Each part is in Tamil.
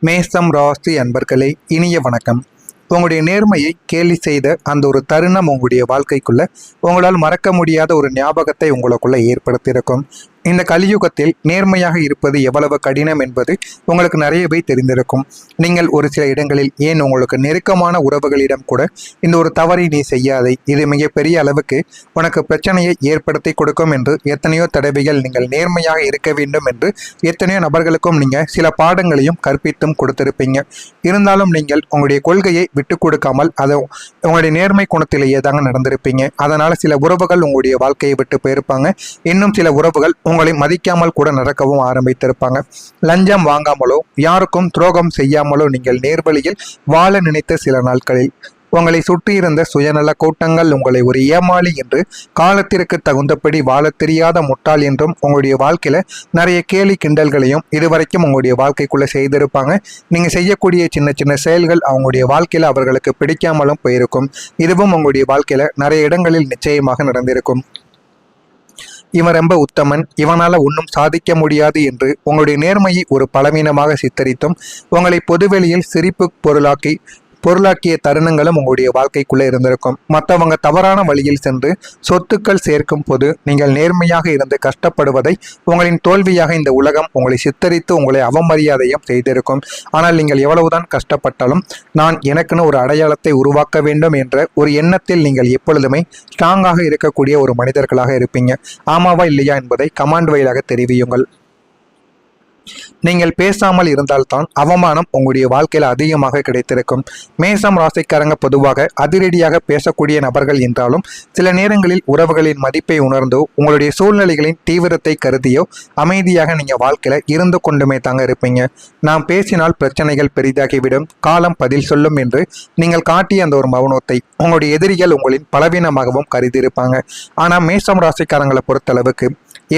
மேசம் ராசி அன்பர்களே, இனிய வணக்கம். உங்களுடைய நேர்மையை கேலி செய்த அந்த ஒரு தருணம் உங்களுடைய வாழ்க்கைக்குள்ள உங்களால் மறக்க முடியாத ஒரு ஞாபகத்தை உங்களுக்குள்ள ஏற்படுத்தியிருக்கும். இந்த கலியுகத்தில் நேர்மையாக இருப்பது எவ்வளவு கடினம் என்பது உங்களுக்கு நிறையவே தெரிந்திருக்கும். நீங்கள் ஒரு சில இடங்களில், ஏன் உங்களுக்கு நெருக்கமான உறவுகளிடம் கூட இந்த ஒரு தவறை நீ செய்யாதே, இது மிகப்பெரிய அளவுக்கு உனக்கு பிரச்சனையை ஏற்படுத்தி கொடுக்கும் என்று எத்தனையோ தடவைகள் நீங்கள் நேர்மையாக இருக்க வேண்டும் என்று எத்தனையோ நபர்களுக்கும் நீங்கள் சில பாடங்களையும் கற்பித்தும் கொடுத்திருப்பீங்க. இருந்தாலும் நீங்கள் உங்களுடைய கொள்கையை விட்டு கொடுக்காமல் அதை உங்களுடைய நேர்மை குணத்திலேயே தாங்க நடந்திருப்பீங்க. அதனால் சில உறவுகள் உங்களுடைய வாழ்க்கையை விட்டு போயிருப்பாங்க. இன்னும் சில உறவுகள் உங்களை மதிக்காமல் கூட நடக்கவும் ஆரம்பித்திருப்பாங்க. லஞ்சம் வாங்காமலோ யாருக்கும் துரோகம் செய்யாமலோ நீங்கள் நேர்வழியில் வாழ நினைத்த சில நாட்களில் உங்களை சுற்றியிருந்த சுயநல கூட்டங்கள் உங்களை ஒரு ஏமாளி என்று, காலத்திற்கு தகுந்தபடி வாழ தெரியாத முட்டாள் என்றும் உங்களுடைய வாழ்க்கையில நிறைய கேலி கிண்டல்களையும் இதுவரைக்கும் உங்களுடைய வாழ்க்கைக்குள்ள செய்திருப்பாங்க. நீங்க செய்யக்கூடிய சின்ன சின்ன செயல்கள் அவங்களுடைய வாழ்க்கையில அவர்களுக்கு பிடிக்காமலும் போயிருக்கும். இதுவும் உங்களுடைய வாழ்க்கையில நிறைய இடங்களில் நிச்சயமாக நடந்திருக்கும். இவன் ரொம்ப உத்தமன், இவனால ஒன்றும் சாதிக்க முடியாது என்று உங்களுடைய நேர்மையை ஒரு பலவீனமாக சித்தரித்தும் உங்களை பொதுவெளியில் சிரிப்பு பொருளாக்கிய தருணங்களும் உங்களுடைய வாழ்க்கைக்குள்ளே இருந்திருக்கும். மற்றவங்க தவறான வழியில் சென்று சொத்துக்கள் சேர்க்கும் போது நீங்கள் நேர்மையாக இருந்து கஷ்டப்படுவதை உங்களின் தோல்வியாக இந்த உலகம் உங்களை சித்தரித்து உங்களை அவமரியாதையும் செய்திருக்கும். ஆனால் நீங்கள் எவ்வளவுதான் கஷ்டப்பட்டாலும் நான் எனக்குன்னு ஒரு அடையாளத்தை உருவாக்க வேண்டும் என்ற ஒரு எண்ணத்தில் நீங்கள் எப்பொழுதுமே ஸ்ட்ராங்காக இருக்கக்கூடிய ஒரு மனிதர்களாக இருப்பீங்க. ஆமாவா இல்லையா என்பதை கமெண்ட் வாயிலாக தெரிவியுங்கள். நீங்கள் பேசாமல் இருந்தால்தான் அவமானம் உங்களுடைய வாழ்க்கையில் அதிகமாக கிடைத்திருக்கும். மேசம் ராசிக்காரங்க பொதுவாக அதிரடியாக பேசக்கூடிய நபர்கள் என்றாலும் சில நேரங்களில் உறவுகளின் மதிப்பை உணர்ந்தோ உங்களுடைய சூழ்நிலைகளின் தீவிரத்தை கருதியோ அமைதியாக நீங்கள் வாழ்க்கையில இருந்து கொண்டுமே தாங்க இருப்பீங்க. நாம் பேசினால் பிரச்சனைகள் பெரிதாகிவிடும், காலம் பதில் சொல்லும் என்று நீங்கள் காட்டிய அந்த ஒரு மௌனத்தை உங்களுடைய எதிரிகள் உங்களின் பலவீனமாகவும் கருதியிருப்பாங்க. ஆனால் மேசம் ராசிக்காரங்களை பொறுத்தளவுக்கு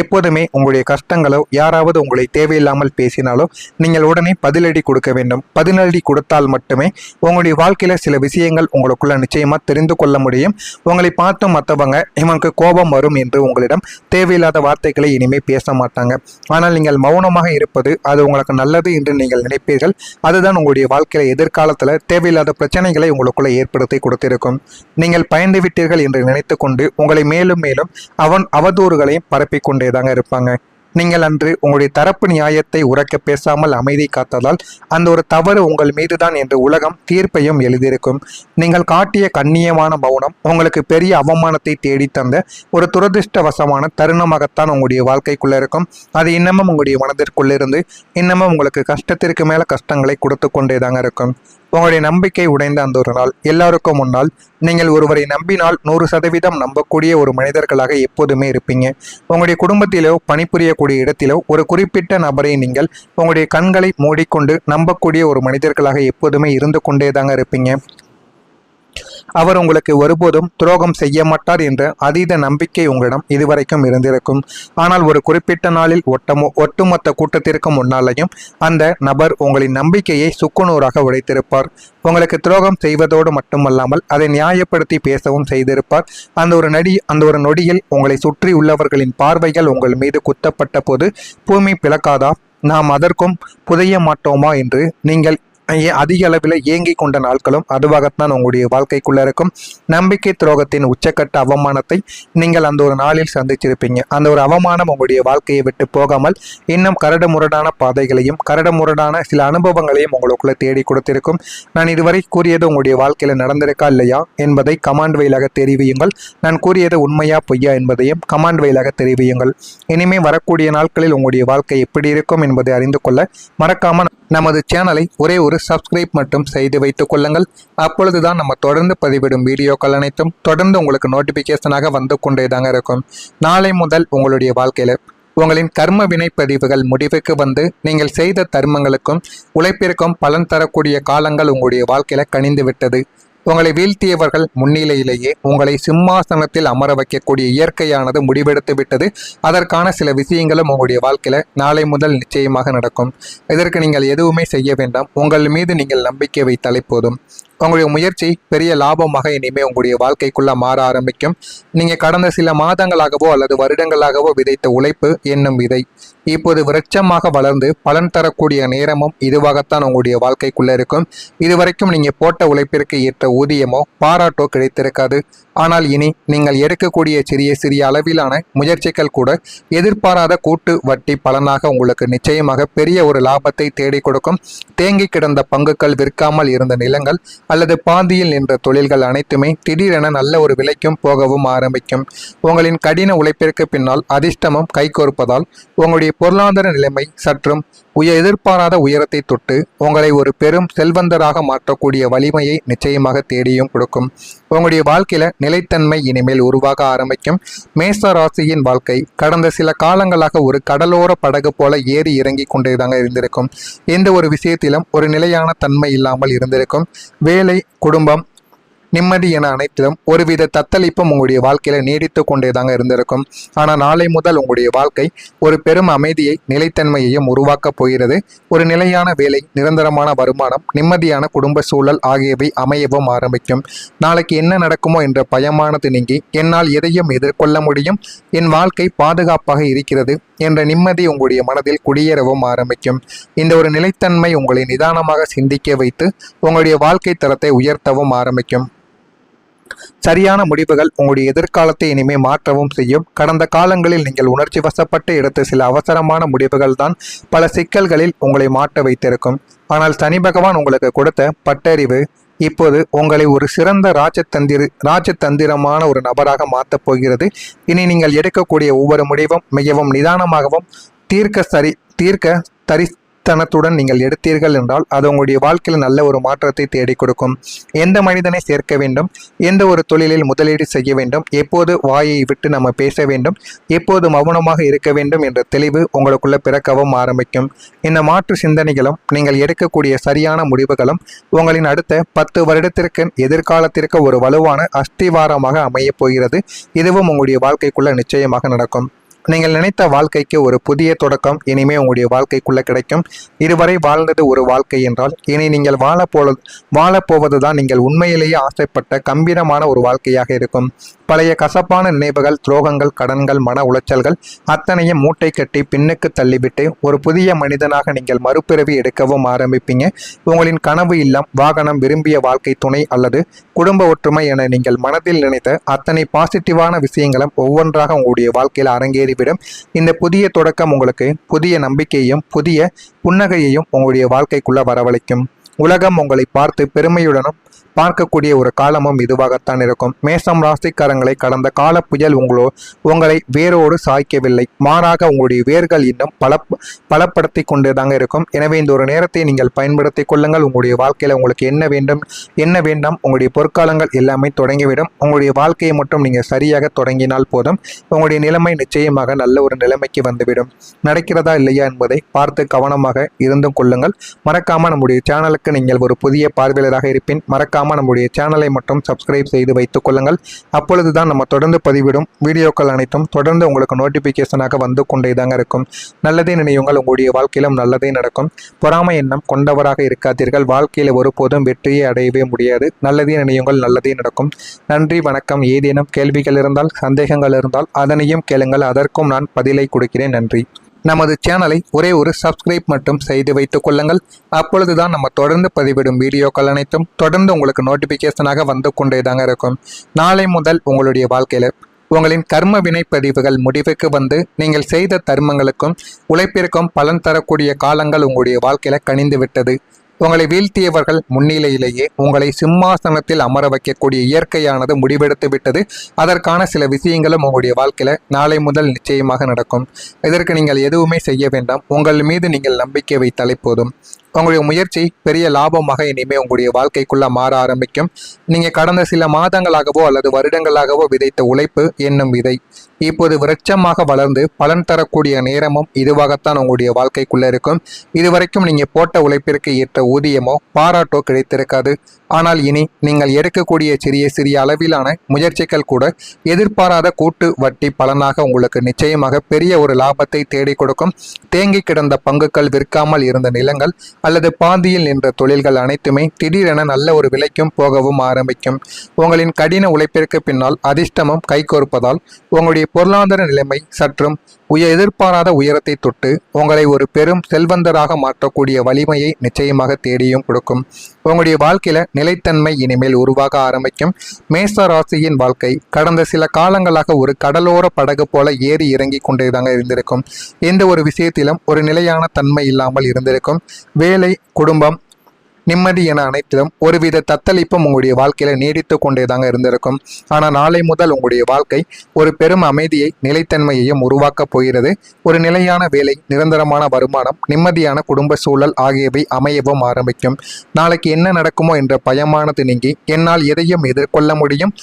எப்போதுமே உங்களுடைய கஷ்டங்களோ யாராவது உங்களை தேவையில்லாமல் பேசினாலோ நீங்கள் உடனே பதிலடி கொடுக்க வேண்டும். பதிலடி கொடுத்தால் மட்டுமே உங்களுடைய வாழ்க்கையில சில விஷயங்கள் உங்களுக்குள்ள நிச்சயமா தெரிந்து கொள்ள முடியும். உங்களை பார்த்து மற்றவங்க இவனுக்கு கோபம் வரும் என்று உங்களிடம் தேவையில்லாத வார்த்தைகளை இனிமே பேச மாட்டாங்க. ஆனால் நீங்கள் மௌனமாக இருப்பது அது உங்களுக்கு நல்லது என்று நீங்கள் நினைப்பீர்கள். அதுதான் உங்களுடைய வாழ்க்கையில எதிர்காலத்துல தேவையில்லாத பிரச்சனைகளை உங்களுக்குள்ள ஏற்படுத்தி கொடுத்திருக்கும். நீங்கள் பயந்து விட்டீர்கள் என்று நினைத்து கொண்டு உங்களை மேலும் மேலும் அவதூறுகளையும் பரப்பி கொண்டேதாங்க இருப்பாங்க. நீங்கள் அன்று உங்களுடைய தரப்பு நியாயத்தை உரக்க பேசாமல் அமைதி காத்ததால் அந்த ஒரு தவறு உங்கள் மீதுதான் என்று உலகம் தீர்ப்பையும் எழுதியிருக்கும். நீங்கள் காட்டிய கண்ணியமான மௌனம் உங்களுக்கு பெரிய அவமானத்தை தேடி தந்த ஒரு துரதிருஷ்டவசமான தருணமாகத்தான் உங்களுடைய வாழ்க்கைக்குள்ள இருக்கும். அது இன்னமும் உங்களுடைய மனதிற்குள்ளிருந்து இன்னமும் உங்களுக்கு கஷ்டத்திற்கு மேல கஷ்டங்களை கொடுத்து கொண்டேதாங்க இருக்கும். உங்களுடைய நம்பிக்கை உடைந்த அந்த ஒரு நாள் எல்லாருக்கும் முன்னால் நீங்கள் ஒருவரை நம்பினால் 100% நம்பக்கூடிய ஒரு மனிதர்களாக எப்போதுமே இருப்பீங்க. உங்களுடைய குடும்பத்திலோ பணிபுரியக்கூடிய இடத்திலோ ஒரு குறிப்பிட்ட நபரை நீங்கள் உங்களுடைய கண்களை மூடிக்கொண்டு நம்பக்கூடிய ஒரு மனிதர்களாக எப்போதுமே இருந்து கொண்டேதாங்க இருப்பீங்க. அவர் உங்களுக்கு ஒருபோதும் துரோகம் செய்ய மாட்டார் என்ற அதீத நம்பிக்கை உங்களிடம் இதுவரைக்கும் இருந்திருக்கும். ஆனால் ஒரு குறிப்பிட்ட நாளில் ஒட்டுமொத்த கூட்டத்திற்கு முன்னாலேயும் அந்த நபர் உங்களின் நம்பிக்கையை சுக்குநூறாக உடைத்திருப்பார். உங்களுக்கு துரோகம் செய்வதோடு மட்டுமல்லாமல் அதை நியாயப்படுத்தி பேசவும் செய்திருப்பார். அந்த ஒரு நொடியில் உங்களை சுற்றி உள்ளவர்களின் பார்வைகள் உங்கள் மீது குத்தப்பட்ட போது பூமி பிளக்காதா, நாம் அதற்கும் புதைய மாட்டோமா என்று நீங்கள் அதிக அளவில் ஏங்கி கொண்ட நாட்களும் அதுவாகத்தான் உங்களுடைய வாழ்க்கைக்குள்ள இருக்கும். நம்பிக்கை துரோகத்தின் உச்சக்கட்ட அவமானத்தை நீங்கள் அந்த ஒரு நாளில் சந்திச்சிருப்பீங்க. அந்த ஒரு அவமானம் உங்களுடைய வாழ்க்கையை விட்டு போகாமல் இன்னும் கரடுமுரடான பாதைகளையும் கரடுமுரடான சில அனுபவங்களையும் உங்களுக்குள்ள தேடி கொடுத்திருக்கும். நான் இதுவரை கூறியது உங்களுடைய வாழ்க்கையில நடந்திருக்கா இல்லையா என்பதை கமாண்ட் வழியாக தெரிவியுங்கள். நான் கூறியது உண்மையா பொய்யா என்பதையும் கமாண்ட் வழியாக தெரிவியுங்கள். இனிமே வரக்கூடிய நாட்களில் உங்களுடைய வாழ்க்கை எப்படி இருக்கும் என்பதை அறிந்து கொள்ள மறக்காம நமது சேனலை ஒரே ஒரு சப்ஸ்கிரைப் மட்டும் செய்து வைத்துக் கொள்ளுங்கள். அப்பொழுதுதான் நம்ம தொடர்ந்து பதிவிடும் வீடியோக்கள் அனைத்தும் தொடர்ந்து உங்களுக்கு நோட்டிபிகேஷனாக வந்து கொண்டேதாங்க இருக்கும். நாளை முதல் உங்களுடைய வாழ்க்கையில உங்களின் கர்ம வினை பதிவுகள் முடிவுக்கு வந்து நீங்கள் செய்த தர்மங்களுக்கும் உழைப்பிற்கும் பலன் தரக்கூடிய காலங்கள் உங்களுடைய வாழ்க்கையில கனிந்து விட்டது. உங்களை வீழ்த்தியவர்கள் முன்னிலையிலேயே உங்களை சிம்மாசனத்தில் அமர வைக்கக்கூடிய இயற்கையானது முடிவெடுத்து விட்டது. அதற்கான சில விஷயங்களும் உங்களுடைய வாழ்க்கையில நாளை முதல் நிச்சயமாக நடக்கும். இதற்கு நீங்கள் எதுவுமே செய்ய வேண்டாம். உங்கள் மீது நீங்கள் நம்பிக்கை வைத்தாலே போதும். உங்களுடைய முயற்சி பெரிய லாபமாக இனிமே உங்களுடைய வாழ்க்கைக்குள்ள மாற ஆரம்பிக்கும். நீங்க கடந்த சில மாதங்களாகவோ அல்லது வருடங்களாகவோ விதைத்த உழைப்பு என்னும் விதை இப்போது விருட்சமாக வளர்ந்து பலன் தரக்கூடிய நேரமும் இதுவாகத்தான் உங்களுடைய வாழ்க்கைக்குள்ள இருக்கும். இதுவரைக்கும் நீங்க போட்ட உழைப்பிற்கு ஏற்ற ஊதியமோ பாராட்டோ கிடைத்திருக்காது. ஆனால் இனி நீங்கள் எடுக்கக்கூடிய சிறிய சிறிய அளவிலான முயற்சிகள் கூட எதிர்பாராத கூட்டு வட்டி பலனாக உங்களுக்கு நிச்சயமாக பெரிய ஒரு லாபத்தை தேடி கொடுக்கும். தேங்கி கிடந்த பங்குகள், விற்காமல் இருந்த நிலங்கள் அல்லது பாதியில் நின்ற தொழில்கள் அனைத்துமே திடீரென நல்ல ஒரு விலைக்கும் போகவும் ஆரம்பிக்கும். உங்களின் கடின உழைப்பிற்கு பின்னால் அதிர்ஷ்டமும் கைகோர்ப்பதால் உங்களுடைய பொருளாதார நிலைமை சற்றும் எதிர்பாராத உயரத்தை தொட்டு உங்களை ஒரு பெரும் செல்வந்தராக மாற்றக்கூடிய வலிமையை நிச்சயமாக தேடியும் கொடுக்கும். உங்களுடைய வாழ்க்கையில நிலைத்தன்மை இனிமேல் உருவாக ஆரம்பிக்கும். மேச ராசியின் வாழ்க்கை கடந்த சில காலங்களாக ஒரு கடலோர படகு போல ஏறி இறங்கி கொண்டேதாங்க இருந்திருக்கும். எந்த ஒரு விஷயத்திலும் ஒரு நிலையான தன்மை இல்லாமல் இருந்திருக்கும். வேலை, குடும்பம், நிம்மதி என அனைத்திலும் ஒருவித தத்தளிப்பும் உங்களுடைய வாழ்க்கையில நீடித்து கொண்டேதாங்க இருந்திருக்கும். ஆனால் நாளை முதல் உங்களுடைய வாழ்க்கை ஒரு பெரும் அமைதியை, நிலைத்தன்மையையும் உருவாக்கப் போகிறது. ஒரு நிலையான வேலை, நிரந்தரமான வருமானம், நிம்மதியான குடும்ப சூழல் ஆகியவை அமையவும் ஆரம்பிக்கும். நாளைக்கு என்ன நடக்குமோ என்ற பயமானது நீங்கி என்னால் எதையும் எதிர்கொள்ள முடியும், என் வாழ்க்கை பாதுகாப்பாக இருக்கிறது என்ற நிம்மதி உங்களுடைய மனதில் குடியேறவும் ஆரம்பிக்கும். இந்த ஒரு நிலைத்தன்மை உங்களை நிதானமாக சிந்திக்க வைத்து உங்களுடைய வாழ்க்கை தரத்தை உயர்த்தவும் ஆரம்பிக்கும். சரியான முடிவுகள் உங்களுடைய எதிர்காலத்தை இனிமே மாற்றவும் செய்யும். கடந்த காலங்களில் நீங்கள் உணர்ச்சி வசப்பட்டு எடுத்த சில அவசரமான முடிவுகள் தான் பல சிக்கல்களில் உங்களை மாட்ட வைத்திருக்கும். ஆனால் சனி பகவான் உங்களுக்கு கொடுத்த பட்டறிவு இப்போது உங்களை ஒரு சிறந்த ராஜதந்திரமான ஒரு நபராக மாற்றப் போகிறது. இனி நீங்கள் எடுக்கக்கூடிய ஒவ்வொரு முடிவும் மிகவும் நிதானமாகவும் தீர்க்க தரித்தனத்துடன் நீங்கள் எடுத்தீர்கள் என்றால் அது உங்களுடைய வாழ்க்கையில் நல்ல ஒரு மாற்றத்தை தேடி கொடுக்கும். எந்த மனிதனை சேர்க்க வேண்டும், எந்த ஒரு தொழிலில் முதலீடு செய்ய வேண்டும், எப்போது வாயை விட்டு நம்ம பேச வேண்டும், எப்போது மௌனமாக இருக்க வேண்டும் என்ற தெளிவு உங்களுக்குள்ள பிறக்கவும் ஆரம்பிக்கும். இந்த மாற்று சிந்தனைகளும் நீங்கள் எடுக்கக்கூடிய சரியான முடிவுகளும் உங்களின் அடுத்த 10 வருடத்திற்கு எதிர்காலத்திற்கு ஒரு வலுவான அஸ்திவாரமாக அமையப் போகிறது. இதுவும் உங்களுடைய வாழ்க்கைக்குள்ள நிச்சயமாக நடக்கும். நீங்கள் நினைத்த வாழ்க்கைக்கு ஒரு புதிய தொடக்கம் இனிமே உங்களுடைய வாழ்க்கைக்குள்ள கிடைக்கும். இதுவரை வாழ்ந்தது ஒரு வாழ்க்கை என்றால் இனி நீங்கள் வாழப்போவதுதான் நீங்கள் உண்மையிலேயே ஆசைப்பட்ட கம்பீரமான ஒரு வாழ்க்கையாக இருக்கும். பழைய கசப்பான நினைவுகள், துரோகங்கள், கடன்கள், மன உளைச்சல்கள் அத்தனையும் மூட்டை கட்டி பின்னுக்கு தள்ளிவிட்டு ஒரு புதிய மனிதனாக நீங்கள் மறுபிறவி எடுக்கவும் ஆரம்பிப்பீங்க. உங்களின் கனவு இல்லம், வாகனம், விரும்பிய வாழ்க்கை துணை அல்லது குடும்ப ஒற்றுமை என நீங்கள் மனதில் நினைத்த அத்தனை பாசிட்டிவான விஷயங்களும் ஒவ்வொன்றாக உங்களுடைய வாழ்க்கையில் அரங்கேறிவிடும். இந்த புதிய தொடக்கம் உங்களுக்கு புதிய நம்பிக்கையையும் புதிய புன்னகையையும் உங்களுடைய வாழ்க்கைக்குள்ள வரவழைக்கும். உலகம் உங்களை பார்த்து பெருமையுடனும் பார்க்கக்கூடிய ஒரு காலமும் இதுவாகத்தான் இருக்கும். மேசம் ராசிக்காரங்களை கடந்த கால புயல் உங்களை வேரோடு சாய்க்கவில்லை, மாறாக உங்களுடைய வேர்கள் இன்னும் பலப்படுத்தி கொண்டுதாங்க இருக்கும். எனவே இந்த ஒரு நேரத்தை நீங்கள் பயன்படுத்தி கொள்ளுங்கள். உங்களுடைய வாழ்க்கையில உங்களுக்கு என்ன வேண்டும், என்ன வேண்டாம், உங்களுடைய பொற்காலங்கள் எல்லாமே தொடங்கிவிடும். உங்களுடைய வாழ்க்கையை மட்டும் நீங்கள் சரியாக தொடங்கினால் போதும். உங்களுடைய நிலைமை நிச்சயமாக நல்ல ஒரு நிலைமைக்கு வந்துவிடும். நடக்கிறதா இல்லையா என்பதை பார்த்து கவனமாக இருந்து கொள்ளுங்கள். மறக்காம நம்முடைய சேனலுக்கு நீங்கள் ஒரு புதிய பார்வையாளராக இருப்பின் மறக்காம நம்முடைய சேனலை மட்டும் சப்ஸ்கிரைப் செய்து வைத்துக் கொள்ளுங்கள். அப்பொழுதுதான் நம்ம தொடர்ந்து பதிவிடும் வீடியோக்கள் அனைத்தும் தொடர்ந்து உங்களுக்கு நோட்டிபிகேஷனாக வந்து கொண்டேதாங்க இருக்கும். நல்லதே நினையுங்கள், உங்களுடைய வாழ்க்கையிலும் நல்லதே நடக்கும். பொறாமை எண்ணம் கொண்டவராக இருக்காதீர்கள். வாழ்க்கையில ஒருபோதும் வெற்றியை அடையவே முடியாது. நல்லதே நினையுங்கள், நல்லதே நடக்கும். நன்றி, வணக்கம். ஏதேனும் கேள்விகள் இருந்தால், சந்தேகங்கள் இருந்தால் அதனையும் கேளுங்கள், அதற்கும் நான் பதிலை கொடுக்கிறேன். நன்றி. நமது சேனலை ஒரே ஒரு சப்ஸ்கிரைப் மட்டும் செய்து வைத்துக் கொள்ளுங்கள். அப்பொழுதுதான் நம்ம தொடர்ந்து பதிவிடும் வீடியோக்கள் அனைத்தும் தொடர்ந்து உங்களுக்கு நோட்டிபிகேஷனாக வந்து கொண்டேதாங்க இருக்கும். நாளை முதல் உங்களுடைய வாழ்க்கையில உங்களின் கர்ம வினை பதிவுகள் முடிவுக்கு வந்து நீங்கள் செய்த தர்மங்களுக்கும் உழைப்பிற்கும் பலன் தரக்கூடிய காலங்கள் உங்களுடைய வாழ்க்கையில கனிந்து விட்டது. உங்களை வீழ்த்தியவர்கள் முன்னிலையிலேயே உங்களை சிம்மாசனத்தில் அமர வைக்கக்கூடிய இயற்கையானது முடிவெடுத்து விட்டது. அதற்கான சில விஷயங்களும் உங்களுடைய வாழ்க்கையில நாளை முதல் நிச்சயமாக நடக்கும். இதற்கு நீங்கள் எதுவுமே செய்ய வேண்டாம். உங்கள் மீது நீங்கள் நம்பிக்கை வைத்தாலே போதும். உங்களுடைய முயற்சி பெரிய லாபமாக இனிமே உங்களுடைய வாழ்க்கைக்குள்ள மாற ஆரம்பிக்கும். நீங்க கடந்த சில மாதங்களாகவோ அல்லது வருடங்களாகவோ விதைத்த உழைப்பு என்னும் விதை இப்போது விருட்சமாக வளர்ந்து பலன் தரக்கூடிய நேரமும் இதுவாகத்தான் உங்களுடைய வாழ்க்கைக்குள்ள இருக்கும். இதுவரைக்கும் நீங்க போட்ட உழைப்பிற்கு ஏற்ற ஊதியமோ பாராட்டோ கிடைத்திருக்காது. ஆனால் இனி நீங்கள் எடுக்கக்கூடிய சிறிய சிறிய அளவிலான முயற்சிகள் கூட எதிர்பாராத கூட்டு வட்டி பலனாக உங்களுக்கு நிச்சயமாக பெரிய ஒரு லாபத்தை தேடிக் கொடுக்கும். தேங்கி கிடந்த பங்குகள், விற்காமல் இருந்த நிலங்கள் அல்லது பாதியில் நின்ற தொழில்கள் அனைத்துமே திடீரென நல்ல ஒரு விலைக்கும் போகவும் ஆரம்பிக்கும். உங்களின் கடின உழைப்பிற்கு பின்னால் அதிர்ஷ்டமும் கைகோர்ப்பதால் உங்களுடைய பொருளாதார நிலைமை சற்றும் எதிர்பாராத உயரத்தை தொட்டு உங்களை ஒரு பெரும் செல்வந்தராக மாற்றக்கூடிய வலிமையை நிச்சயமாக தேடியும் கொடுக்கும். உங்களுடைய வாழ்க்கையில நிலைத்தன்மை இனிமேல் உருவாக ஆரம்பிக்கும். மேச ராசியின் வாழ்க்கை கடந்த சில காலங்களாக ஒரு கடலோர படகு போல ஏறி இறங்கி கொண்டேதாங்க இருந்திருக்கும். எந்த ஒரு விஷயத்திலும் ஒரு நிலையான தன்மை இல்லாமல் இருந்திருக்கும். வேலை, குடும்பம், நிம்மதி என அனைத்திலும் ஒருவித தத்தளிப்பும் உங்களுடைய வாழ்க்கையில நீடித்து கொண்டேதாங்க இருந்திருக்கும். ஆனால் நாளை முதல் உங்களுடைய வாழ்க்கை ஒரு பெரும் அமைதியை, நிலைத்தன்மையையும் உருவாக்கப் போகிறது. ஒரு நிலையான வேலை, நிரந்தரமான வருமானம், நிம்மதியான குடும்ப சூழல் ஆகியவை அமையவும் ஆரம்பிக்கும். நாளைக்கு என்ன நடக்குமோ என்ற பயமானது நீங்கி என்னால் எதையும் எதிர்கொள்ள முடியும்,